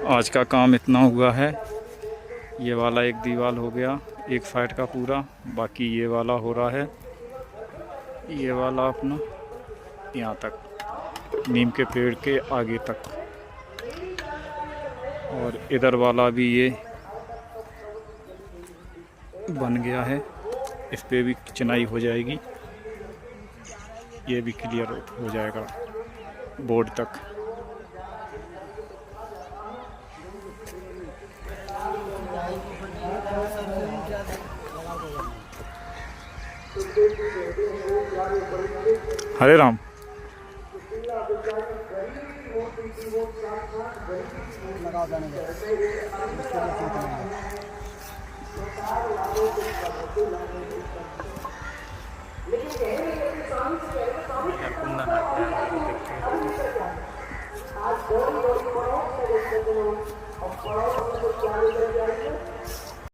आज का काम इतना हुआ है। ये वाला एक दीवार हो गया, एक साइड का पूरा, बाकी ये वाला हो रहा है। ये वाला अपना यहाँ तक, नीम के पेड़ के आगे तक, और इधर वाला भी ये बन गया है। इस पे भी चिनाई हो जाएगी, ये भी क्लियर हो जाएगा बोर्ड तक। हरे राम।